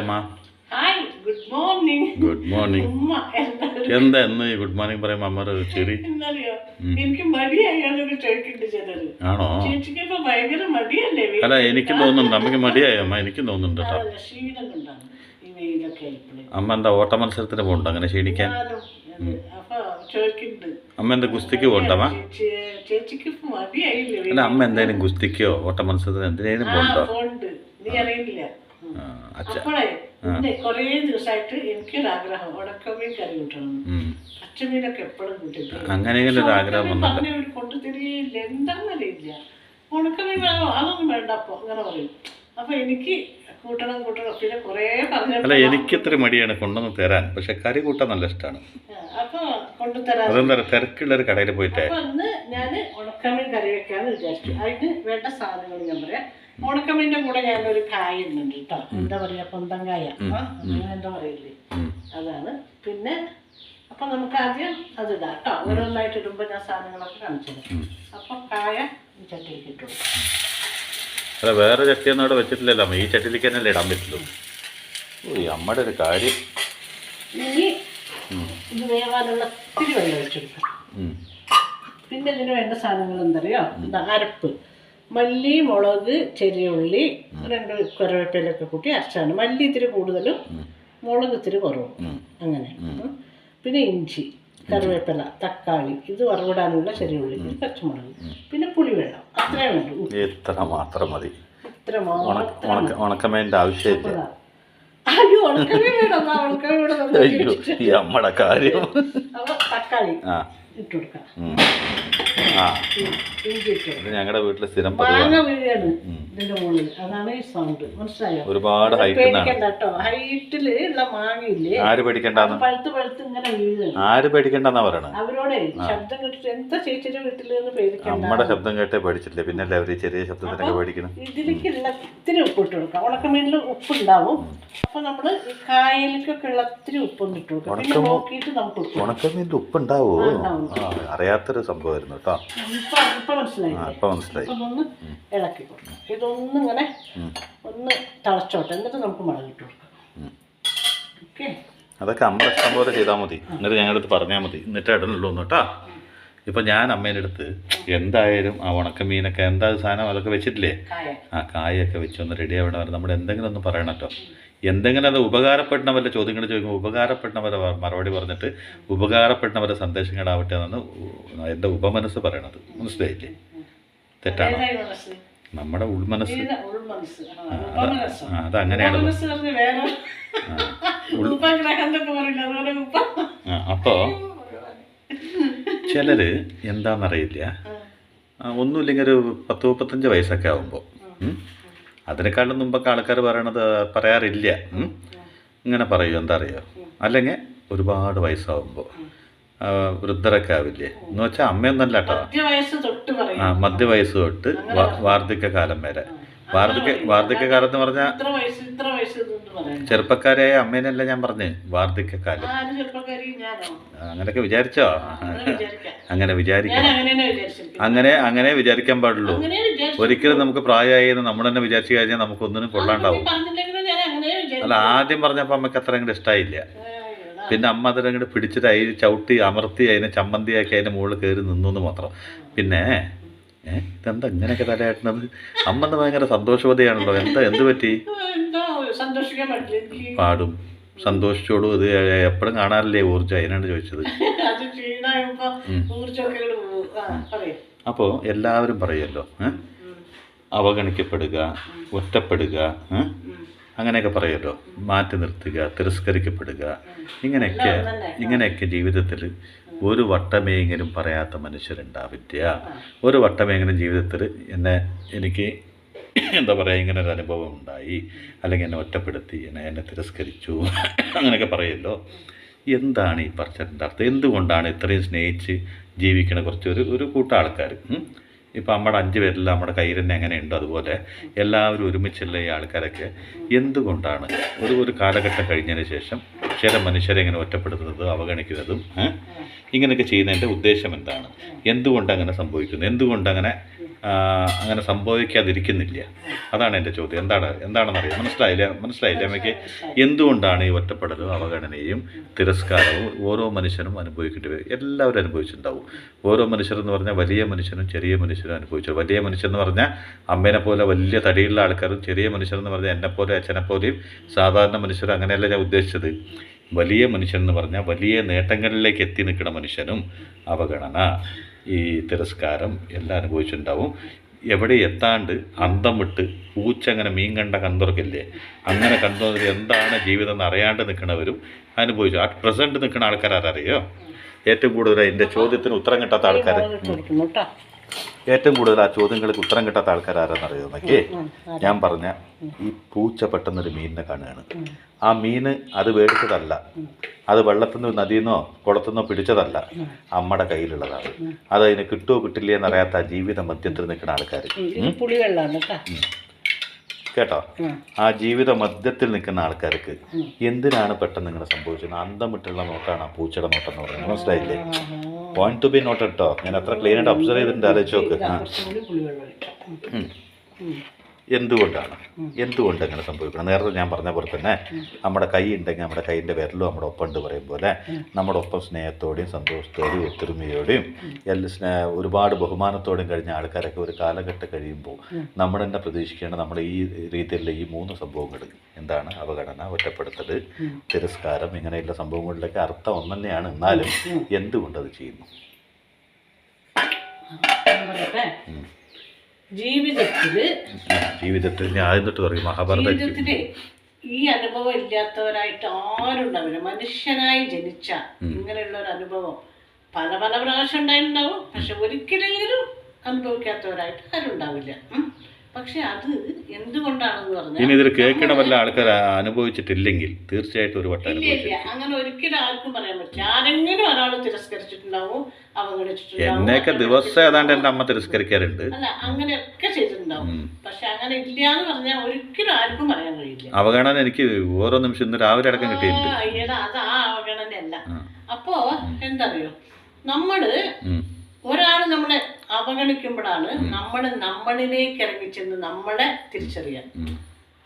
അമ്മ hi good morning. Good morning. എന്താ എന്ന് ഈ ഗുഡ് മോർണിംഗ് പറയുമ്പോ അമ്മ ഒരു ചെറി എന്നറിയോ, എനിക്ക് മടിയായാലൊക്കെ ചോദിക്കുന്നുണ്ട് ചിലര്. ആണോ? ചേച്ചിക്ക് ഇപ്പൊ ഭയങ്കര മടിയല്ലേ? അല്ല എനിക്കും തോന്നുന്നുണ്ട്, അമ്മയ്ക്ക് മടിയായോ അമ്മ? എനിക്കും തോന്നുന്നുണ്ട് കേട്ടോ. ക്ഷീണം കൊണ്ടാണ് ഈ വെയിലൊക്കെ ആയപ്പോഴേ. അമ്മ എന്താ ഓട്ട മത്സരത്തിന് പോകണ്ടോ അങ്ങനെ ക്ഷീണിക്കാൻ? അപ്പൊ ചോദിക്കുന്നുണ്ട് അമ്മ എന്താ ഗുസ്തിക്ക് പോകണ്ടമ്മ? ചേച്ചിക്ക് ഇപ്പൊ മടിയായില്ലേ? അല്ല അമ്മ എന്തായാലും ഗുസ്തിക്കോ ഓട്ട മത്സരത്തിന് എന്തിനേലും പോകണ്ടോ? പോണ്ട്, നീ അറിയില്ല. അച്ഛ അപ്പോഴേ കൊറേ ദിവസമായിട്ട് എനിക്കൊരാഗ്രഹം ഉണക്കമീൻ കറി കൂട്ടണം. പച്ചമീനൊക്കെ എപ്പോഴും കൂട്ടിട്ട് അങ്ങനെയെങ്കിലും ഒരു ആഗ്രഹം വന്നല്ലോ. കൊണ്ടു തരികയില്ല, എന്താണെന്നറിയില്ല. ഉണക്കമീൻ വേണോ അതൊന്നും വേണ്ട അപ്പൊ അങ്ങനെ പറയും. അപ്പൊ എനിക്ക് കൂട്ടണം പിന്നെ കൊറേ പറഞ്ഞു. അല്ല എനിക്ക് ഇത്ര മടിയാണ് കൊണ്ടുവന്ന് തരാൻ, പക്ഷെ കറി കൂട്ടാൻ നല്ല ഇഷ്ടമാണ്. അപ്പൊ കൊണ്ടുതരാൻ അതെന്താ തിരക്കുള്ള ഒരു കടയിൽ പോയിട്ടേ അപ്പൊ അന്ന് ഞാന് ഉണക്കമീൻ കറി വെക്കാന്ന് വിചാരിച്ചു. അതിന് വേണ്ട സാധനങ്ങൾ ഞാൻ പറയാം. ഉണക്കമീൻ്റെ കൂടെ ഞാനൊരു കായ ഇടുന്നുണ്ട് കേട്ടോ. എന്താ പറയാ, പൊന്തങ്കായ, അങ്ങനെ എന്താ പറയില്ലേ, അതാണ്. പിന്നെ അപ്പൊ നമുക്ക് ആദ്യം അത് ഇടാം കേട്ടോ. ഓരോന്നായിട്ട് ഇടുമ്പോ ഞാൻ സാധനങ്ങളൊക്കെ കാണിച്ചത്. അപ്പൊ കായ ചട്ടിയിലേക്ക് ഇട്ടു. അല്ല വേറെ ചട്ടിയൊന്നും അവിടെ വെച്ചിട്ടില്ലല്ലോ അമ്മ, ഈ ചട്ടിയിലേക്ക് തന്നെ ഇടാൻ പറ്റുള്ളൂ. ഓ അമ്മയുടെ ഒരു കാര്യം. ഇനി ഇത് വേവാനുള്ള ഇത്തിരി വെള്ളം ഒഴിച്ചെടുക്കാം. പിന്നെ ഇതിന് വേണ്ട സാധനങ്ങൾ എന്തറിയോ, അരപ്പ്, മല്ലി, മുളക്, ചെറിയ ഉള്ളി, 2 കറിവേപ്പിലൊക്കെ കൂട്ടി അരച്ചാണ്. മല്ലി ഇത്തിരി കൂടുതലും മുളക് ഇത്തിരി കുറവും, അങ്ങനെ. പിന്നെ ഇഞ്ചി, കറിവേപ്പില, തക്കാളി, ഇത് വറവിടാനുള്ള ചെറിയ ഉള്ളി, പച്ചമുളക്, പിന്നെ പുളിവെള്ളം. അത്രേ വേണ്ടു. ഇത്ര മാത്രം മതി. ഇത്ര മാത്രം. ഉണക്കമേൻ്റെ ആവശ്യമില്ല. അയ്യോ ഉണക്കമീൻ വേണം, ഉണക്കമീൻ ഈ അമ്മയുടെ കാര്യം. അപ്പൊ തക്കാളി ഇട്ട് കൊടുക്കാം. ഇത് ഞങ്ങളുടെ വീട്ടില് സ്ഥിരം മാങ്ങ വീഴാണ് ഇതിന്റെ മുകളിൽ, അതാണ് ഈ സൗണ്ട്. മനസ്സിലായോ? ഒരുപാട് പേടിക്കണ്ട കേട്ടോ. ഹൈറ്റില് ഉള്ള മാങ്ങയില്ലേ, ആര് പേടിക്കണ്ടെന്ന്, പഴുത്ത് ഇങ്ങനെ വീഴാണ്. ആര് പേടിക്കണ്ടെന്നാ പറയണത്? അവരോടെ ശബ്ദം കേട്ടിട്ട് എന്താ ചേച്ചിയുടെ വീട്ടില് പേടിക്കണ്ട. നമ്മുടെ ശബ്ദം കേട്ടേ പേടിച്ചില്ലേ, പിന്നല്ലേ അവര് ചെറിയ ശബ്ദത്തിനൊക്കെ പേടിക്കണം. ഇതിലേക്കുള്ള ഇത്തിരി ഉപ്പ് ഇട്ട് കൊടുക്കാം. ഉണക്കമീനിൽ ഉപ്പ് ഉണ്ടാവും. അപ്പൊ നമ്മള് ഈ കായലിക്കൊക്കെ ഉള്ള ഇത്തിരി ഉപ്പൊന്ന് ഇട്ട് കൊടുക്കാം. പിന്നെ നോക്കിയിട്ട് നമുക്ക് ഉണക്കമീൻ്റെ ഉപ്പ് ഉണ്ടാവോ? അറിയാത്തൊരു സംഭവമായിരുന്നു കേട്ടോ. ഇപ്പൊ മനസ്സിലായി. അതൊന്ന് ഇളക്കി കൊടുക്കാം. ഇതൊന്നും ഇങ്ങനെ ഒന്ന് തിളച്ചോട്ടെ, എന്നിട്ട് നമുക്ക് മുളക് ഇട്ട് കൊടുക്കാം. ഓക്കെ, അതൊക്കെ അമ്മ ഇഷ്ടം പോലെ ചെയ്താൽ മതി. എന്നിട്ട് ഞങ്ങളുടെ അടുത്ത് പറഞ്ഞാൽ മതി, എന്നിട്ട് ഇടലുള്ളൂ കേട്ടോ. ഇപ്പം ഞാൻ അമ്മേൻ്റെ അടുത്ത് എന്തായാലും ആ ഉണക്കമീനൊക്കെ എന്താ സാധനം അതൊക്കെ വെച്ചിട്ടില്ലേ, ആ കായൊക്കെ വെച്ചൊന്ന് റെഡി ആവണം വരെ നമ്മൾ എന്തെങ്കിലും ഒന്ന് പറയണം കേട്ടോ. എന്തെങ്കിലും അത് ഉപകാരപ്പെടുന്നവരുടെ ചോദ്യങ്ങൾ ചോദിക്കുമ്പോൾ ഉപകാരപ്പെടുന്നവരെ മറുപടി പറഞ്ഞിട്ട് ഉപകാരപ്പെടുന്നവരെ സന്ദേശങ്ങളാവട്ടെ എന്നാണ് എൻ്റെ ഉപമനസ്സ് പറയണത്. മനസ്സിലായില്ലേ? തെറ്റാണ്. നമ്മുടെ ഉൾമനസ്സ് അതങ്ങനെയാണ്. അപ്പോൾ ചിലര് എന്താണെന്നറിയില്ല, ഒന്നുമില്ലെങ്കിൽ ഒരു 10-35 വയസ്സൊക്കെ ആകുമ്പോൾ, അതിനേക്കാളും മുമ്പൊക്കെ ആൾക്കാർ പറയാറില്ല, ഇങ്ങനെ പറയൂ എന്താ അറിയോ, അല്ലെങ്കിൽ ഒരുപാട് വയസ്സാകുമ്പോൾ വൃദ്ധരൊക്കെ ആവില്ലേ എന്ന് വെച്ചാൽ അമ്മയൊന്നല്ല കേട്ടോ, മധ്യവയസ്സ് തൊട്ട് വാർദ്ധക്യകാലം വരെ. വാർദ്ധക്യകാലം എന്ന് പറഞ്ഞാൽ ചെറുപ്പക്കാരായ അമ്മേനല്ല ഞാൻ പറഞ്ഞ്, വാർദ്ധക്യകാലം. അങ്ങനെയൊക്കെ വിചാരിച്ചോ? അങ്ങനെ വിചാരിക്കാം. അങ്ങനെ വിചാരിക്കാൻ പാടുള്ളൂ. ഒരിക്കലും നമുക്ക് പ്രായമായി എന്ന് നമ്മൾ തന്നെ വിചാരിച്ചു കഴിഞ്ഞാൽ നമുക്കൊന്നിനും കൊള്ളാണ്ടാവും. അല്ല ആദ്യം പറഞ്ഞപ്പോൾ അമ്മയ്ക്ക് അത്ര അങ്ങോട്ട് ഇഷ്ടമായില്ല. പിന്നെ അമ്മ അതിനങ്ങോട്ട് പിടിച്ചിട്ട് അതിന് ചവിട്ടി അമർത്തി അതിനെ ചമ്മന്തിയാക്കി അതിൻ്റെ മുകളിൽ കയറി നിന്നു മാത്രം. പിന്നെ ഇതെന്താ ഇങ്ങനെയൊക്കെ തലയാട്ടുന്നത്? അമ്മ എന്ന് ഭയങ്കര സന്തോഷവതിയാണല്ലോ. എന്ത് പറ്റി? പാടും, സന്തോഷിച്ചോളൂ. ഇത് എപ്പോഴും കാണാറില്ലേ ഊർജ്ജം, അതിനാണ് ചോദിച്ചത്. അപ്പോൾ എല്ലാവരും പറയുമല്ലോ, അവഗണിക്കപ്പെടുക, ഒറ്റപ്പെടുക, അങ്ങനെയൊക്കെ പറയുമല്ലോ, മാറ്റി നിർത്തുക, തിരസ്കരിക്കപ്പെടുക, ഇങ്ങനെയൊക്കെ ജീവിതത്തിൽ ഒരു വട്ടമേങ്കിലും പറയാത്ത മനുഷ്യരുണ്ടാവില്ല. ഒരു വട്ടമേങ്കിലും ജീവിതത്തിൽ എനിക്ക് എന്താ പറയുക, ഇങ്ങനെ ഒരു അനുഭവം ഉണ്ടായി, അല്ലെങ്കിൽ എന്നെ ഒറ്റപ്പെടുത്തി, എന്നെ തിരസ്കരിച്ചു, അങ്ങനെയൊക്കെ പറയുമല്ലോ. എന്താണ് ഈ പറച്ചിലിൻ്റെ അർത്ഥം? എന്തുകൊണ്ടാണ് ഇത്രയും സ്നേഹിച്ച് ജീവിക്കണ ഒരു കൂട്ടം ആൾക്കാർ? ഇപ്പോൾ നമ്മുടെ 5 പേരിൽ നമ്മുടെ കയ്യിൽ തന്നെ എങ്ങനെയുണ്ടോ അതുപോലെ എല്ലാവരും ഒരുമിച്ചുള്ള ഈ ആൾക്കാരൊക്കെ എന്തുകൊണ്ടാണ് ഒരു കാലഘട്ടം കഴിഞ്ഞതിന് ശേഷം ചില മനുഷ്യരെ ഇങ്ങനെ ഒറ്റപ്പെടുത്തുന്നതും അവഗണിക്കുന്നതും ഇങ്ങനെയൊക്കെ ചെയ്യുന്നതിൻ്റെ ഉദ്ദേശം എന്താണ്? എന്തുകൊണ്ടങ്ങനെ സംഭവിക്കുന്നു? എന്തുകൊണ്ടങ്ങനെ അങ്ങനെ സംഭവിക്കാതിരിക്കുന്നില്ല? അതാണ് എൻ്റെ ചോദ്യം. എന്താണെന്നറിയാം. മനസ്സിലായില്ലേ അമ്മയ്ക്ക്? എന്തുകൊണ്ടാണ് ഈ ഒറ്റപ്പെടലും അവഗണനയും തിരസ്കാരവും ഓരോ മനുഷ്യനും അനുഭവിക്കേണ്ടി വരും? എല്ലാവരും അനുഭവിച്ചിട്ടുണ്ടാവും. ഓരോ മനുഷ്യരെന്ന് പറഞ്ഞാൽ വലിയ മനുഷ്യനും ചെറിയ മനുഷ്യനും അനുഭവിച്ചു. വലിയ മനുഷ്യരെന്ന് പറഞ്ഞാൽ അമ്മേനെ പോലെ വലിയ തടിയുള്ള ആൾക്കാരും, ചെറിയ മനുഷ്യരെന്ന് പറഞ്ഞാൽ എന്നെപ്പോലെ അച്ഛനെപ്പോലെയും സാധാരണ മനുഷ്യരും, അങ്ങനെയല്ല ഞാൻ ഉദ്ദേശിച്ചത്. വലിയ മനുഷ്യനെന്ന് പറഞ്ഞാൽ വലിയ നേട്ടങ്ങളിലേക്ക് എത്തി നിൽക്കുന്ന മനുഷ്യനും അവഗണന, ഈ തിരസ്കാരം എല്ലാം അനുഭവിച്ചിട്ടുണ്ടാവും. എവിടെ എത്താണ്ട് അന്തം വിട്ട് പൂച്ച അങ്ങനെ മീൻ കണ്ട കണ്ടുറക്കില്ലേ, അങ്ങനെ കണ്ടുവന്നത് എന്താണ് ജീവിതം എന്ന് അറിയാണ്ട് നിൽക്കുന്നവരും അനുഭവിച്ചു. അറ്റ് പ്രസൻറ്റ് നിൽക്കുന്ന ആൾക്കാരറിയോ? ഏറ്റവും കൂടുതൽ എൻ്റെ ചോദ്യത്തിന് ഉത്തരം കിട്ടാത്ത ആൾക്കാർ, ഏറ്റവും കൂടുതൽ ആ ചോദ്യങ്ങൾക്ക് ഉത്തരം കിട്ടാത്ത ആൾക്കാരാരെന്നറിയോ എന്നൊക്കെ ഞാൻ പറഞ്ഞ ഈ പൂച്ച പെട്ടെന്നൊരു മീനിനെ കാണുകയാണ്. ആ മീന് അത് മേടിച്ചതല്ല, അത് വെള്ളത്തിൽ നിന്ന് നദിയിൽ നിന്നോ കുളത്തു നിന്നോ പിടിച്ചതല്ല, അമ്മയുടെ കയ്യിലുള്ളതാണ്. അത് അതിന് കിട്ടുമോ കിട്ടില്ലേ എന്നറിയാത്ത ആ ജീവിത മധ്യത്തിൽ നിൽക്കുന്ന ആൾക്കാർ കേട്ടോ. ആ ജീവിത മധ്യത്തിൽ നിൽക്കുന്ന ആൾക്കാർക്ക് എന്തിനാണ് പെട്ടെന്ന് ഇങ്ങനെ സംഭവിച്ചത്? അന്തം വിട്ടുള്ള നോട്ടാണ് ആ പൂച്ചയുടെ നോട്ടം എന്ന് പറയുന്നത്. മനസ്സിലായില്ലേ? പോയിന്റ് ടു ബി നോട്ട് കേട്ടോ. ഞാൻ അത്ര ക്ലീൻ ആയിട്ട് ഒബ്സർവ് ചെയ്തിട്ടുണ്ട്. ആലോചിച്ച് നോക്ക്. എന്തുകൊണ്ട് അങ്ങനെ സംഭവിക്കണം? നേരത്തെ ഞാൻ പറഞ്ഞ പോലെ തന്നെ നമ്മുടെ കൈ ഉണ്ടെങ്കിൽ നമ്മുടെ കൈയിൻ്റെ വിരലും നമ്മുടെ ഒപ്പം ഉണ്ട് പറയും പോലെ നമ്മുടെ ഒപ്പം സ്നേഹത്തോടെയും സന്തോഷത്തോടെയും ഒത്തൊരുമയോടെയും ഒരുപാട് ബഹുമാനത്തോടെയും കഴിഞ്ഞ ആൾക്കാരൊക്കെ ഒരു കാലഘട്ടം കഴിയുമ്പോൾ നമ്മൾ തന്നെ പ്രതീക്ഷിക്കേണ്ട നമ്മുടെ ഈ രീതിയിലുള്ള ഈ 3 സംഭവങ്ങൾ എന്താണ്? അവഗണന, ഒറ്റപ്പെടുത്തൽ, തിരസ്കാരം, ഇങ്ങനെയുള്ള സംഭവങ്ങളിലൊക്കെ അർത്ഥം ഒന്ന് തന്നെയാണ്. എന്നാലും എന്തുകൊണ്ടത് ചെയ്യുന്നു? ജീവിതത്തിൽ ഞാൻ ആദ്യം തൊട്ട് പറയും മഹാഭാരതത്തിലെ ഈ അനുഭവം ഇല്ലാത്തവരായിട്ട് ആരും ഉണ്ടാവില്ല. മനുഷ്യനായി ജനിച്ച ഇങ്ങനെയുള്ള ഒരു അനുഭവം പല പ്രാവശ്യം ഉണ്ടായിട്ടുണ്ടാവും. പക്ഷെ ഒരിക്കലെങ്കിലും അനുഭവിക്കാത്തവരായിട്ട് ആരും ഉണ്ടാവില്ല. പക്ഷെ അത് എന്തുകൊണ്ടാണെന്ന് പറഞ്ഞാൽ ഇനി ഇതിൽ കേൾക്കണ വല്ല ആൾക്കാർ അനുഭവിച്ചിട്ടില്ലെങ്കിൽ തീർച്ചയായിട്ടും ഒരു വട്ടം ഇല്ല. അങ്ങനെ ഒരിക്കലും ആർക്കും പറയാൻ പറ്റില്ല. ആരെങ്കിലും ഒരാൾ തിരസ്കരിച്ചിട്ടുണ്ടാവും, അവഗണിച്ചിട്ടുണ്ടാവും. എന്നെയൊക്കെ ദിവസം ഏതാണ്ട് എൻ്റെ അമ്മ തിരസ്കരിക്കാറുണ്ട്. അല്ല, അങ്ങനെയൊക്കെ ചെയ്തിട്ടുണ്ടാവും. പക്ഷെ അങ്ങനെ ഇല്ല എന്ന് പറഞ്ഞാൽ ഒരിക്കലും ആർക്കും പറയാൻ കഴിയില്ല. അവഗണന എനിക്ക് ഓരോ നിമിഷം ഇന്ന് രാവിലെ അടക്കം കിട്ടിയിട്ടുണ്ട്. അത് ആ അവഗണനയല്ല. അപ്പോ എന്തറിയോ, നമ്മള് ഒരാൾ നമ്മളെ അവഗണിക്കുമ്പോഴാണ് നമ്മൾ നമ്മളിലേക്ക് ഇറങ്ങിച്ചെന്ന് നമ്മളെ തിരിച്ചറിയാൻ.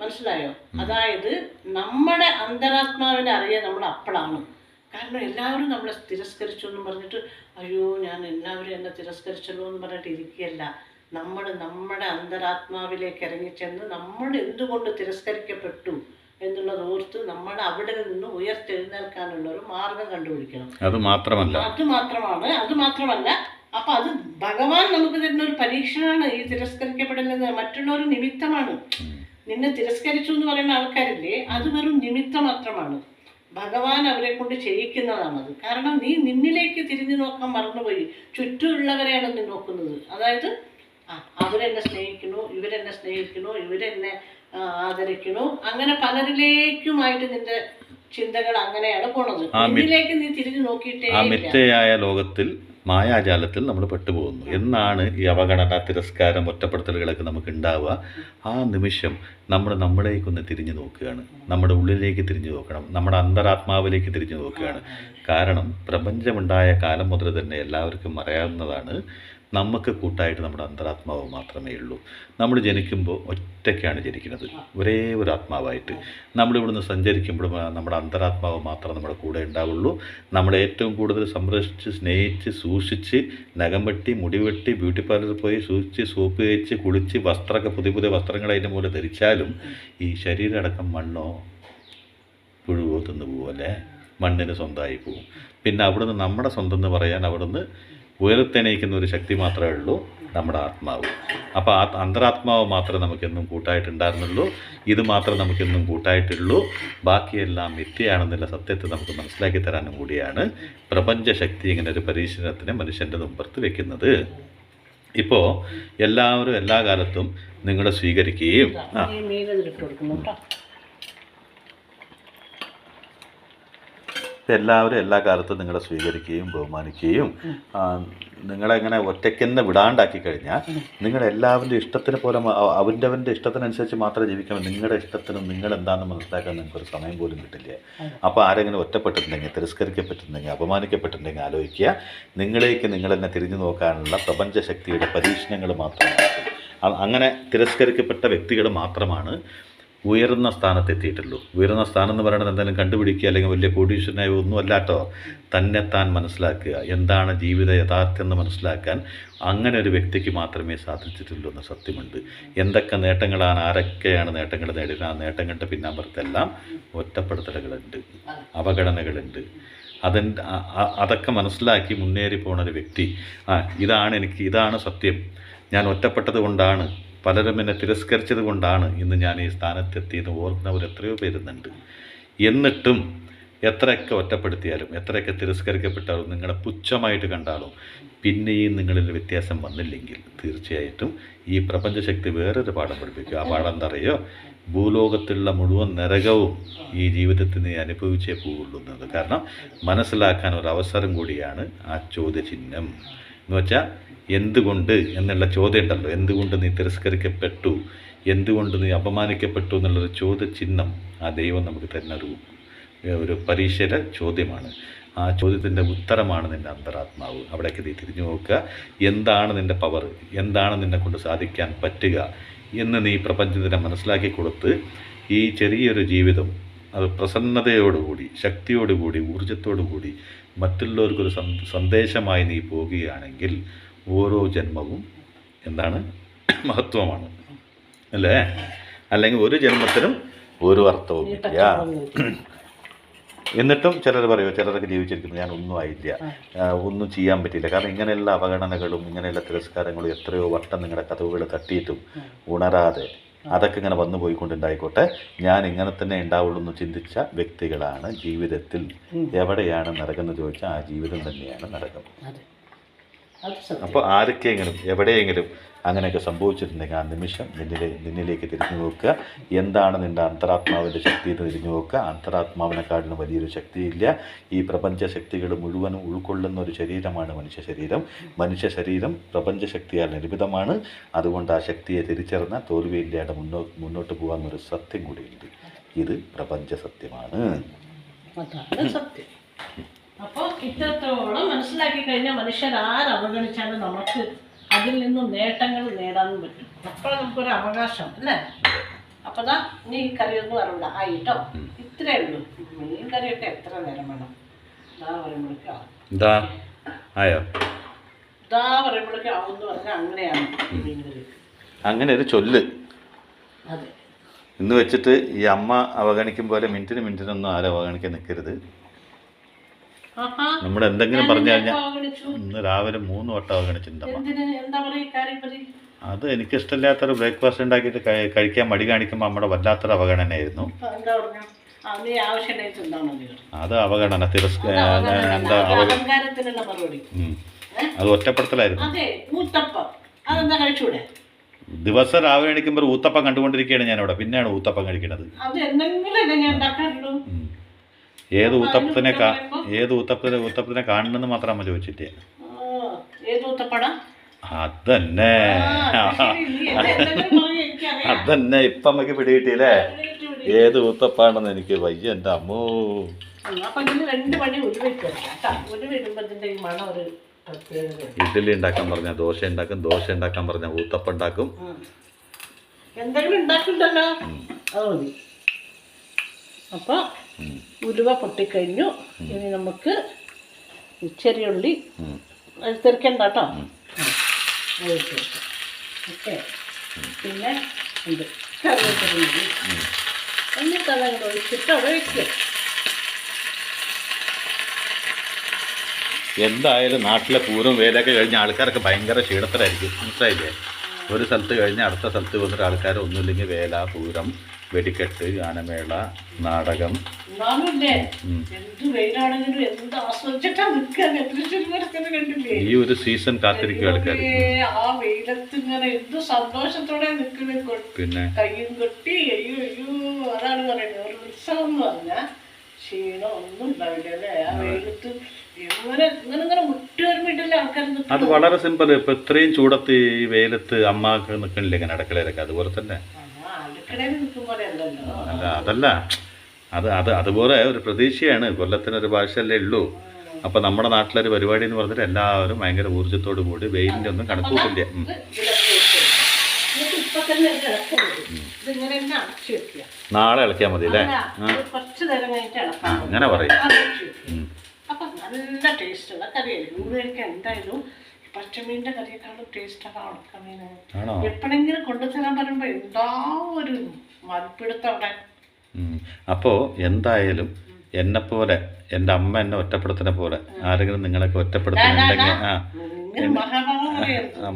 മനസ്സിലായോ? അതായത് നമ്മുടെ അന്തരാത്മാവിനെ അറിയാൻ നമ്മൾ അപ്പോഴാണ്. കാരണം എല്ലാവരും നമ്മളെ തിരസ്കരിച്ചു എന്ന് പറഞ്ഞിട്ട് അയ്യോ ഞാൻ എല്ലാവരും എന്നെ തിരസ്കരിച്ചല്ലോ എന്ന് പറഞ്ഞിട്ട് ഇരിക്കുകയല്ല. നമ്മൾ നമ്മുടെ അന്തരാത്മാവിലേക്ക് ഇറങ്ങിച്ചെന്ന് നമ്മൾ എന്തുകൊണ്ട് തിരസ്കരിക്കപ്പെട്ടു എന്നുള്ളത് ഓർത്ത് നമ്മൾ അവിടെ നിന്ന് ഉയർത്തെഴുന്നേൽക്കാനുള്ള ഒരു മാർഗം കണ്ടുപിടിക്കണം. അത് മാത്രമല്ല അപ്പൊ അത് ഭഗവാൻ നമുക്ക് തരുന്ന ഒരു പരീക്ഷണമാണ്. ഈ തിരസ്കരിക്കപ്പെടുന്നത് മറ്റുള്ളൊരു നിമിത്തമാണ്. നിന്നെ തിരസ്കരിച്ചു എന്ന് പറയുന്ന ആൾക്കാരില്ലേ, അത് വെറും നിമിത്തം മാത്രമാണ്. ഭഗവാൻ അവരെ കൊണ്ട് ചെയ്യിക്കുന്നതാണത്. കാരണം നീ നിന്നിലേക്ക് തിരിഞ്ഞു നോക്കാൻ മറന്നുപോയി. ചുറ്റുമുള്ളവരെയാണ് നീ നോക്കുന്നത്. അതായത് അവരെന്നെ സ്നേഹിക്കണു, ഇവരെന്നെ സ്നേഹിക്കണു, ഇവരെന്നെ ആദരിക്കണു, അങ്ങനെ പലരിലേക്കുമായിട്ട് നിന്റെ ചിന്തകൾ അങ്ങനെയാണ് പോണത്. നിന്നിലേക്ക് നീ തിരിഞ്ഞു നോക്കിയിട്ടേ ആ മിഥ്യയായ ലോകത്തിൽ, മായാജാലത്തിൽ നമ്മൾ പെട്ടുപോകുന്നു. എന്നാണ് ഈ അവഗണന, തിരസ്കാരം, ഒറ്റപ്പെടുത്തലുകളൊക്കെ നമുക്ക് ഉണ്ടാവുക? ആ നിമിഷം നമ്മൾ നമ്മളേക്കൊന്ന് തിരിഞ്ഞു നോക്കുകയാണ്. നമ്മുടെ ഉള്ളിലേക്ക് തിരിഞ്ഞു നോക്കണം. നമ്മുടെ അന്തരാത്മാവിലേക്ക് തിരിഞ്ഞു നോക്കുകയാണ്. കാരണം പ്രപഞ്ചമുണ്ടായ കാലം മുതൽ തന്നെ എല്ലാവർക്കും അറിയാവുന്നതാണ്, നമുക്ക് കൂട്ടായിട്ട് നമ്മുടെ അന്തരാത്മാവ് മാത്രമേ ഉള്ളൂ. നമ്മൾ ജനിക്കുമ്പോൾ ഒറ്റയ്ക്കാണ് ജനിക്കുന്നത്, ഒരേ ഒരു ആത്മാവായിട്ട്. നമ്മളിവിടുന്ന് സഞ്ചരിക്കുമ്പോൾ നമ്മുടെ അന്തരാത്മാവ് മാത്രം നമ്മുടെ കൂടെ ഉണ്ടാവുള്ളൂ. നമ്മളെ ഏറ്റവും കൂടുതൽ സംരക്ഷിച്ച്, സ്നേഹിച്ച്, സൂക്ഷിച്ച്, നഖം വെട്ടി, മുടി വെട്ടി, ബ്യൂട്ടി പാർലറിൽ പോയി സൂക്ഷിച്ച്, സോപ്പ് തേച്ച്, കുളിച്ച്, വസ്ത്രമൊക്കെ പുതിയ വസ്ത്രങ്ങൾ അതിൻ്റെ മൂലം ധരിച്ചാലും ഈ ശരീരം അടക്കം മണ്ണോ പുഴുവോ തിന്നു പോകും അല്ലേ? മണ്ണിന് സ്വന്തമായി പോകും. പിന്നെ അവിടുന്ന് നമ്മുടെ സ്വന്തം എന്ന് പറയാൻ അവിടുന്ന് ഉയർത്തെണീക്കുന്ന ഒരു ശക്തി മാത്രമേ ഉള്ളൂ, നമ്മുടെ ആത്മാവ്. അപ്പോൾ ആ അന്തരാത്മാവ് മാത്രമേ നമുക്കെന്നും കൂട്ടായിട്ടുണ്ടായിരുന്നുള്ളൂ. ഇത് മാത്രമേ നമുക്കെന്നും കൂട്ടായിട്ടുള്ളൂ. ബാക്കിയെല്ലാം മിഥ്യയാണെന്നുള്ള സത്യത്തെ നമുക്ക് മനസ്സിലാക്കി തരാനും കൂടിയാണ് പ്രപഞ്ചശക്തി ഇങ്ങനെ ഒരു പരീക്ഷണത്തിന് മനുഷ്യൻ്റെ മുമ്പത്ത് വെക്കുന്നത്. ഇപ്പോൾ എല്ലാവരും എല്ലാ കാലത്തും നിങ്ങളെ സ്വീകരിക്കുകയും എല്ലാവരും എല്ലാ കാലത്തും നിങ്ങളെ സ്വീകരിക്കുകയും ബഹുമാനിക്കുകയും നിങ്ങളെങ്ങനെ ഒറ്റയ്ക്ക് തന്നെ വിടാണ്ടാക്കി കഴിഞ്ഞാൽ നിങ്ങളെല്ലാവരുടെ ഇഷ്ടത്തിന് പോലെ അവൻ്റെ ഇഷ്ടത്തിനനുസരിച്ച് മാത്രമേ ജീവിക്കാൻ നിങ്ങളുടെ ഇഷ്ടത്തിനും നിങ്ങളെന്താണെന്ന് മനസ്സിലാക്കാൻ നിങ്ങൾക്കൊരു സമയം പോലും കിട്ടില്ല. അപ്പോൾ ആരെങ്കിലും ഒറ്റപ്പെട്ടിട്ടുണ്ടെങ്കിൽ, തിരസ്കരിക്കപ്പെട്ടിട്ടുണ്ടെങ്കിൽ, അപമാനിക്കപ്പെട്ടിട്ടുണ്ടെങ്കിൽ ആലോചിക്കുക, നിങ്ങളേക്ക് നിങ്ങൾ തന്നെ തിരിഞ്ഞു നോക്കാനുള്ള പ്രപഞ്ചശക്തിയുടെ പരീക്ഷണങ്ങൾ മാത്രമാണ്. അങ്ങനെ തിരസ്കരിക്കപ്പെട്ട വ്യക്തികൾ മാത്രമാണ് ഉയർന്ന സ്ഥാനത്തെത്തിയിട്ടുള്ളൂ. ഉയർന്ന സ്ഥാനം എന്ന് പറയുന്നത് എന്തെങ്കിലും കണ്ടുപിടിക്കുക അല്ലെങ്കിൽ വലിയ കോടീശ്വരനായ ഒന്നും അല്ലാട്ടോ. തന്നെത്താൻ മനസ്സിലാക്കുക, എന്താണ് ജീവിത യഥാർത്ഥം എന്ന് മനസ്സിലാക്കാൻ അങ്ങനെ ഒരു വ്യക്തിക്ക് മാത്രമേ സാധിച്ചിട്ടുള്ളൂ എന്ന സത്യമുണ്ട്. എന്തൊക്കെ നേട്ടങ്ങളാണ്, ആരൊക്കെയാണ് നേട്ടങ്ങൾ നേടിയത്, ആ നേട്ടങ്ങളുടെ പിന്നാമ്പുറത്തെല്ലാം ഒറ്റപ്പെടുത്തലുകളുണ്ട്, അവഗണനകളുണ്ട്. അതൊക്കെ മനസ്സിലാക്കി മുന്നേറി പോണൊരു വ്യക്തി, ഇതാണ് സത്യം, ഞാൻ ഒറ്റപ്പെട്ടത് കൊണ്ടാണ്, പലരും എന്നെ തിരസ്കരിച്ചത് കൊണ്ടാണ് ഇന്ന് ഞാൻ ഈ സ്ഥാനത്തെത്തിയെന്ന് ഓർക്കുന്നവർ എത്രയോ പേരുന്നുണ്ട്. എന്നിട്ടും എത്രയൊക്കെ ഒറ്റപ്പെടുത്തിയാലും എത്രയൊക്കെ തിരസ്കരിക്കപ്പെട്ടാലും നിങ്ങളെ പുച്ഛമായിട്ട് കണ്ടാലും പിന്നെയും നിങ്ങളിൽ വ്യത്യാസം വന്നില്ലെങ്കിൽ തീർച്ചയായിട്ടും ഈ പ്രപഞ്ചശക്തി വേറൊരു പാഠം പഠിപ്പിക്കും. ആ പാഠം എന്താ അറിയോ? ഭൂലോകത്തുള്ള മുഴുവൻ നരകവും ഈ ജീവിതത്തിൽ നീ അനുഭവിച്ചേ പോവുള്ളൂ എന്നത്. കാരണം മനസ്സിലാക്കാൻ ഒരു അവസരം കൂടിയാണ് ആ ചോദ്യചിഹ്നം എന്ന് വെച്ചാൽ, എന്തുകൊണ്ട് എന്നുള്ള ചോദ്യം ഉണ്ടല്ലോ, എന്തുകൊണ്ട് നീ തിരസ്കരിക്കപ്പെട്ടു, എന്തുകൊണ്ട് നീ അപമാനിക്കപ്പെട്ടു എന്നുള്ളൊരു ചോദ്യചിഹ്നം ആ ദൈവം നമുക്ക് തരുന്ന ഒരു പരീക്ഷയുടെ ചോദ്യമാണ്. ആ ചോദ്യത്തിൻ്റെ ഉത്തരമാണ് നിൻ്റെ അന്തരാത്മാവ്. അവിടേക്ക് നീ തിരിഞ്ഞു നോക്കുക, എന്താണ് നിൻ്റെ പവർ, എന്താണ് നിന്നെ കൊണ്ട് സാധിക്കാൻ പറ്റുക എന്ന് നീ പ്രപഞ്ചത്തിനെ മനസ്സിലാക്കി കൊടുത്ത് ഈ ചെറിയൊരു ജീവിതം അത് പ്രസന്നതയോടുകൂടി, ശക്തിയോടുകൂടി, ഊർജത്തോടുകൂടി മറ്റുള്ളവർക്കൊരു സന്ദേശമായി നീ പോകുകയാണെങ്കിൽ ഓരോ ജന്മവും എന്താണ് മഹത്വമാണ് അല്ലേ? അല്ലെങ്കിൽ ഒരു ജന്മത്തിനും ഒരു അർത്ഥവും ഇല്ല. എന്നിട്ടും ചിലർ പറയുമോ, ചിലരൊക്കെ ജീവിച്ചിരിക്കുന്നു, ഞാൻ ഒന്നും ആയില്ല, ഒന്നും ചെയ്യാൻ പറ്റില്ല. കാരണം ഇങ്ങനെയുള്ള അവഗണനകളും ഇങ്ങനെയുള്ള തിരസ്കാരങ്ങളും എത്രയോ വട്ടം നിങ്ങളുടെ കഥകൾ തട്ടിയിട്ടും ഉണരാതെ അതൊക്കെ ഇങ്ങനെ വന്നു പോയിക്കൊണ്ടുണ്ടായിക്കോട്ടെ, ഞാൻ ഇങ്ങനെ തന്നെ ഉണ്ടാവുള്ളൂ എന്ന് ചിന്തിച്ച വ്യക്തികളാണ് ജീവിതത്തിൽ എവിടെയാണ് നരകം എന്ന് ചോദിച്ചാൽ ആ ജീവിതം തന്നെയാണ് നരകം. അപ്പോൾ ആർക്കെങ്കിലും എവിടെയെങ്കിലും അങ്ങനെയൊക്കെ സംഭവിച്ചിട്ടുണ്ടെങ്കിൽ ആ നിമിഷം നിന്നിലേക്ക് തിരിഞ്ഞു നോക്കുക. എന്താണ് നിൻ്റെ അന്തരാത്മാവിൻ്റെ ശക്തി എന്ന് തിരിഞ്ഞു നോക്കുക. അന്തരാത്മാവിനെക്കാട്ടിലും വലിയൊരു ശക്തിയില്ല. ഈ പ്രപഞ്ച ശക്തികൾ മുഴുവനും ഉൾക്കൊള്ളുന്ന ഒരു ശരീരമാണ് മനുഷ്യ ശരീരം. മനുഷ്യ ശരീരം പ്രപഞ്ചശക്തിയാൽ നിർമ്മിതമാണ്. അതുകൊണ്ട് ആ ശക്തിയെ തിരിച്ചറിഞ്ഞാൽ തോൽവിയില്ലാതെ മുന്നോട്ട് പോകാമെന്നൊരു സത്യം കൂടിയുണ്ട്. ഇത് പ്രപഞ്ച സത്യമാണ്. സത്യം. അപ്പോൾ ഇത്രത്തോളം മനസ്സിലാക്കി കഴിഞ്ഞാൽ മനുഷ്യർ ആരവഗണിച്ചാലും നമുക്ക് അതിൽ നിന്നും നേട്ടങ്ങൾ നേടാനും പറ്റും. അപ്പോൾ നമുക്കൊരു അവകാശം അല്ലേ? അപ്പോൾ ദാ നീ കറിയൊന്നും അറിയണ്ട ആയിട്ടോ, ഇത്രേ ഉള്ളൂ. മീൻ കറിയൊക്കെ എത്ര നേരം വേണം? ദാ പറയുമ്പോഴേക്കും ആയോ? ദാ പറയുമ്പോഴേക്കും ആവുമെന്ന് പറഞ്ഞാൽ അങ്ങനെയാണ് മീൻ കറി. അങ്ങനെ ഒരു ചൊല്ല്. അതെ. ഇന്ന് വെച്ചിട്ട് ഈ അമ്മ അവഗണിക്കും പോലെ മിനിറ്റിനൊന്നും ആരും അവഗണിക്കാൻ നിൽക്കരുത്. നമ്മൾ എന്തെങ്കിലും പറഞ്ഞു കഴിഞ്ഞാൽ ഇന്ന് രാവിലെ 3 വട്ടം അവഗണിച്ചിട്ടുണ്ട്. അത് എനിക്കിഷ്ടമില്ലാത്തൊരു ബ്രേക്ക്ഫാസ്റ്റ് ഉണ്ടാക്കിയിട്ട് കഴിക്കാൻ മടി കാണിക്കുമ്പോൾ നമ്മുടെ വല്ലാത്തൊരു അവഗണനയായിരുന്നു. അത് അവഗണന, എന്താ അത് ഒറ്റപ്പെടുത്തലായിരുന്നു. ദിവസം രാവിലെ എണീക്കുമ്പോൾ ഊത്തപ്പം കണ്ടുകൊണ്ടിരിക്കുകയാണ് ഞാനിവിടെ. പിന്നെയാണ് ഊത്തപ്പം കഴിക്കുന്നത്. ഏത് ഊത്തപ്പത്തിനെ കാണണമെന്ന് മാത്രം അമ്മ ചോദിച്ചിട്ടേ. അതന്നെ ഇപ്പം അമ്മക്ക് പിടികിട്ടിയില്ലേ ഏത് ഊത്തപ്പാണെന്ന്? എനിക്ക് വയ്യ എൻ്റെ അമ്മോ. ഇഡ്ഡലി ഉണ്ടാക്കാൻ പറഞ്ഞ ദോശ ഉണ്ടാക്കും, ദോശ ഉണ്ടാക്കാൻ പറഞ്ഞ ഊത്തപ്പം ഉണ്ടാക്കും. എന്തെങ്കിലും ഉണ്ടാക്കിണ്ടല്ലോ. അപ്പോൾ ഉലുവ പൊട്ടിക്കഴിഞ്ഞു. ഇനി നമുക്ക് ചെറിയുള്ളി തെറിക്കണ്ട കേട്ടോ. ഓക്കെ. പിന്നെ ഉണ്ട് കറിവേപ്പില. എന്നിട്ട് അതങ്ങോട്ട് ഒഴിച്ചിട്ട് അവിടെ വയ്ക്കുക. എന്തായാലും നാട്ടിലെ പൂരം വേലൊക്കെ കഴിഞ്ഞ ആൾക്കാരൊക്കെ ഭയങ്കര ക്ഷീണത്തിലായിരിക്കും. മനസ്സിലായില്ലേ? ഒരു സ്ഥലത്ത് കഴിഞ്ഞ് അടുത്ത സ്ഥലത്ത് വന്നിട്ട് ആൾക്കാർ ഒന്നുമില്ലെങ്കിൽ വേല, പൂരം, വെടിക്കെട്ട്, ഗാനമേള, നാടകം. ഈ ഒരു സീസൺ കാത്തിരിക്കും ആൾക്കാർ. പിന്നെ കയ്യും കൊട്ടി അയ്യോ അയ്യോ അതാണ് പറയുന്നത്. ഒരു ഉത്സവം എന്ന് പറഞ്ഞാൽ ക്ഷീണം ഒന്നും ഉണ്ടാവില്ല അല്ലേ? ആ വെയിലത്ത് ഇങ്ങനെ വിട്ടുവരുമ്പോഴല്ലേ ആൾക്കാർ അത് വളരെ സിമ്പിൾ. ഇപ്പൊ ഇത്രയും ചൂടത്ത് ഈ വെയിലത്ത് അമ്മക്ക് നിൽക്കണില്ലേ ഇങ്ങനെ അടുക്കളയിലൊക്കെ, അതുപോലെ തന്നെ. അടുക്കളയിൽ നിൽക്കുമ്പോഴല്ലോ. അല്ല അതല്ല, അതുപോലെ ഒരു പ്രതീക്ഷയാണ്. കൊല്ലത്തിനൊരു ഭാഷയല്ലേ ഉള്ളൂ. അപ്പൊ നമ്മുടെ നാട്ടിലൊരു പരിപാടി എന്ന് പറഞ്ഞിട്ട് എല്ലാവരും ഭയങ്കര ഊർജ്ജത്തോടു കൂടി വെയിലിന്റെ ഒന്നും കണക്കൂട്ടില്ല. നാളെ ഇളക്കിയാൽ മതി അല്ലേ? കുറച്ച് നേരം കഴിഞ്ഞിട്ട് ഇളക്കാം. അങ്ങനെ പറയും. അപ്പൊ നല്ല ടേസ്റ്റുള്ള കറിയായിരിക്കും. ഊരൊക്കെ എന്തായാലും പച്ചമീനിന്റെ കറിയേക്കാളും ടേസ്റ്റാണ് ഉണക്കമീന്. എപ്പോഴെങ്കിലും കൊണ്ടുതരാൻ പറയുമ്പോ എന്താ ഒരു മതിപ്പിടുത്തം അവിടെ. അപ്പോ എന്തായാലും എന്നെപ്പോലെ എൻ്റെ അമ്മ എന്നെ ഒറ്റപ്പെടുത്തുന്ന പോലെ ആരെങ്കിലും നിങ്ങളൊക്കെ ഒറ്റപ്പെടുത്തുന്നുണ്ടെങ്കിൽ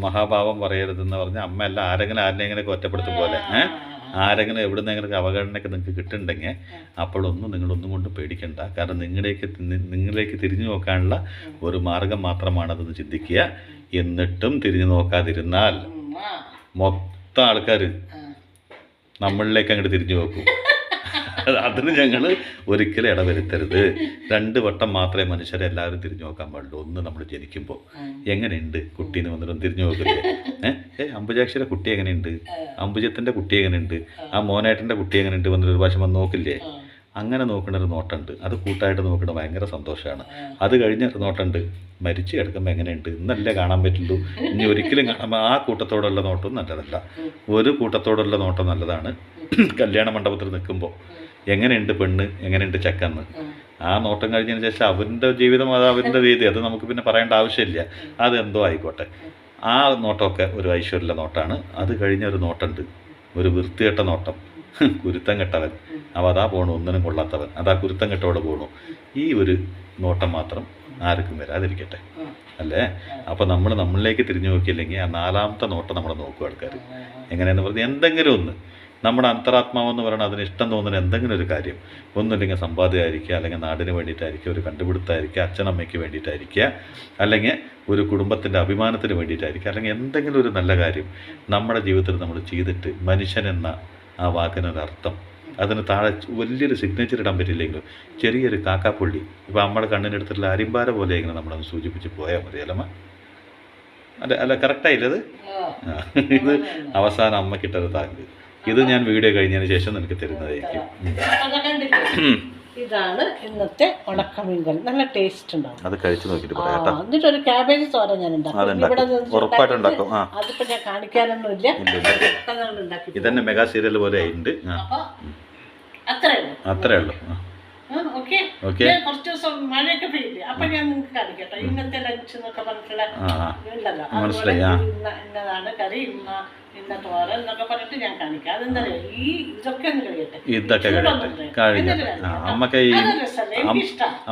മഹാഭാവം പറയരുതെന്ന് പറഞ്ഞാൽ അമ്മ അല്ല, ആരെങ്കിലുമൊക്കെ ഒറ്റപ്പെടുത്തും പോലെ ആരെങ്കിലും എവിടുന്നെങ്കിലും അവഗണനയൊക്കെ നിങ്ങൾക്ക് കിട്ടുന്നുണ്ടെങ്കിൽ അപ്പോഴൊന്നും നിങ്ങളൊന്നും കൊണ്ട് പേടിക്കണ്ട. കാരണം നിങ്ങളിലേക്ക് തിരിഞ്ഞു നോക്കാനുള്ള ഒരു മാർഗം മാത്രമാണതെന്ന് ചിന്തിക്കുക. എന്നിട്ടും തിരിഞ്ഞു നോക്കാതിരുന്നാൽ മൊത്തം ആൾക്കാർ നമ്മളിലേക്ക് അങ്ങോട്ട് തിരിഞ്ഞു നോക്കും. അതിന് ഞങ്ങൾ ഒരിക്കലും ഇടവരുത്തരുത്. 2 വട്ടം മാത്രമേ മനുഷ്യരെ എല്ലാവരും തിരിഞ്ഞു നോക്കാൻ പാടുള്ളൂ. ഒന്ന് നമ്മൾ ജനിക്കുമ്പോൾ എങ്ങനെയുണ്ട് കുട്ടീന്ന് വന്നിട്ടും തിരിഞ്ഞു നോക്കില്ലേ? അംബുജാക്ഷിയുടെ കുട്ടി എങ്ങനെയുണ്ട്, അംബുജത്തിൻ്റെ കുട്ടി എങ്ങനെയുണ്ട്, ആ മോനേട്ടൻ്റെ കുട്ടി എങ്ങനെയുണ്ട് വന്നിട്ട് ഒരു പ്രാവശ്യം വന്ന് നോക്കില്ലേ? അങ്ങനെ നോക്കുന്ന ഒരു നോട്ടമുണ്ട്. അത് കൂട്ടായിട്ട് നോക്കുന്നത് ഭയങ്കര സന്തോഷമാണ്. അത് കഴിഞ്ഞൊരു നോട്ടമുണ്ട്, മരിച്ചു കിടക്കുമ്പോൾ എങ്ങനെയുണ്ട്, ഇന്നല്ലേ കാണാൻ പറ്റുള്ളൂ, ഇനി ഒരിക്കലും കാണുമ്പോൾ ആ കൂട്ടത്തോടുള്ള നോട്ടം നല്ലതല്ല. ഒരു കൂട്ടത്തോടുള്ള നോട്ടം നല്ലതാണ്. കല്യാണ മണ്ഡപത്തിൽ നിൽക്കുമ്പോൾ എങ്ങനെയുണ്ട് പെണ്ണ്, എങ്ങനെയുണ്ട് ചെക്കന്ന്, ആ നോട്ടം കഴിഞ്ഞതിന് ശേഷം അവൻ്റെ ജീവിതം, അത് അവൻ്റെ രീതി, അത് നമുക്ക് പിന്നെ പറയേണ്ട ആവശ്യമില്ല. അതെന്തോ ആയിക്കോട്ടെ, ആ നോട്ടമൊക്കെ ഒരു ഐശ്വര്യ നോട്ടമാണ്. അത് കഴിഞ്ഞൊരു നോട്ടമുണ്ട്, ഒരു വൃത്തികെട്ട നോട്ടം, കുരുത്തം കെട്ടവൻ, അവ അതാ പോണു, ഒന്നിനും കൊള്ളാത്തവൻ, അതാ കുരുത്തം കെട്ടോടെ പോണു. ഈ ഒരു നോട്ടം മാത്രം ആർക്കും വരാതിരിക്കട്ടെ അല്ലേ? അപ്പോൾ നമ്മൾ നമ്മളിലേക്ക് തിരിഞ്ഞു നോക്കിയില്ലെങ്കിൽ ആ 4ാമത്തെ നോട്ടം നമ്മൾ നോക്കും ആൾക്കാർ. എങ്ങനെയെന്ന് പറഞ്ഞാൽ എന്തെങ്കിലും ഒന്ന് നമ്മുടെ അന്തരാത്മാവെന്ന് പറയുന്നത് അതിന് ഇഷ്ടം തോന്നുന്ന എന്തെങ്കിലും ഒരു കാര്യം, ഒന്നുമില്ലെങ്കിൽ സമ്പാദ്യമായിരിക്കുക, അല്ലെങ്കിൽ നാടിന് വേണ്ടിയിട്ടായിരിക്കുക, ഒരു കണ്ടുപിടുത്തമായിരിക്കുക, അച്ഛനമ്മയ്ക്ക് വേണ്ടിയിട്ടായിരിക്കുക, അല്ലെങ്കിൽ ഒരു കുടുംബത്തിൻ്റെ അഭിമാനത്തിന് വേണ്ടിയിട്ടായിരിക്കുക, അല്ലെങ്കിൽ എന്തെങ്കിലും ഒരു നല്ല കാര്യം നമ്മുടെ ജീവിതത്തിൽ നമ്മൾ ചെയ്തിട്ട് മനുഷ്യൻ എന്ന ആ വാക്കിനൊരർത്ഥം, അതിന് താഴെ വലിയൊരു സിഗ്നേച്ചർ ഇടാൻ പറ്റില്ലെങ്കിലും ചെറിയൊരു കാക്കാപ്പുള്ളി, ഇപ്പോൾ നമ്മുടെ കണ്ണിനടുത്തുള്ള അരിമ്പാര പോലെ ഇങ്ങനെ നമ്മളത് സൂചിപ്പിച്ച് പോയാൽ മതി. അല്ലമ്മ അല്ല കറക്റ്റായില്ലത്? ഇത് അവസാനം അമ്മക്കിട്ടൊരു താങ്ക്. ഇത് ഞാൻ വീഡിയോ കഴിഞ്ഞതിന് ശേഷം നിനക്ക് തരുന്നതായിരിക്കും. ഇതാണ് ഇന്നത്തെ ഉണക്കമീൻ കറി. നല്ല ടേസ്റ്റ് ഉണ്ടാവും. അത് കഴിച്ചു നോക്കിയിട്ട് പറയാം. എന്നിട്ട് ഒരു ക്യാബേജ് തോരൻ ഞാൻ ഉണ്ടാക്കും. അതിപ്പോ ഞാൻ കാണിക്കാനൊന്നുമില്ല. ഇതന്നെ മെഗാ സീരിയൽ പോലെ ഉണ്ട്. അത്രേ ഉള്ളൂ. കുറച്ച് ദിവസം മഴയൊക്കെ പെയ്യില്ലേ, അപ്പൊ ഞാൻ നിങ്ങൾക്ക് കാണിക്കട്ടോ ഇന്നത്തെ ലഞ്ച് എന്നൊക്കെ പറഞ്ഞിട്ടുള്ള ഉണ്ടല്ലോ. ഇന്നതാണ് കറി, ഇന്ന തോരൻ എന്നൊക്കെ പറഞ്ഞിട്ട് ഞാൻ കാണിക്കാം. അതെന്താ ഈ ഇതൊക്കെ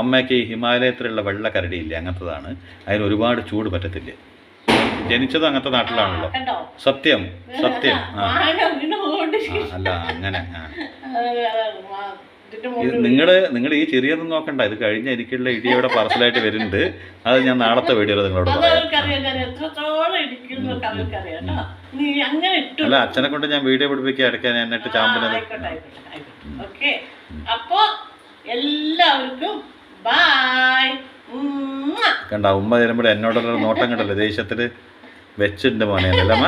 അമ്മയ്ക്ക് ഈ ഹിമാലയത്തിലുള്ള വെള്ള കരടിയില്ലേ, അങ്ങനത്തതാണ്. അതിന് ഒരുപാട് ചൂട് പറ്റത്തില്ല. ജനിച്ചത് അങ്ങനത്തെ നാട്ടിലാണല്ലോ. സത്യം സത്യം. അല്ല അങ്ങനെ നിങ്ങൾ ഈ ചെറിയൊന്നും നോക്കണ്ട. ഇത് കഴിഞ്ഞ എനിക്കുള്ള ഇടി ഇവിടെ പാർസലായിട്ട് വരുന്നുണ്ട്. അത് ഞാൻ നാളത്തെ വീഡിയോയിൽ നിങ്ങളോട് അല്ല, അച്ഛനെ കൊണ്ട് ഞാൻ വീഡിയോ പിടിപ്പിക്കുക എടുക്കാൻ എന്നിട്ട് ചാമ്പിനത്. അപ്പോ എല്ലാവർക്കും ബൈ. കണ്ട ഉമ്മ തരുമ്പോൾ എന്നോടുള്ള നോട്ടം കണ്ടല്ലോ ദേഷ്യത്തില് വെച്ചിട്ടുണ്ട് മോനെ. അല്ലമ്മ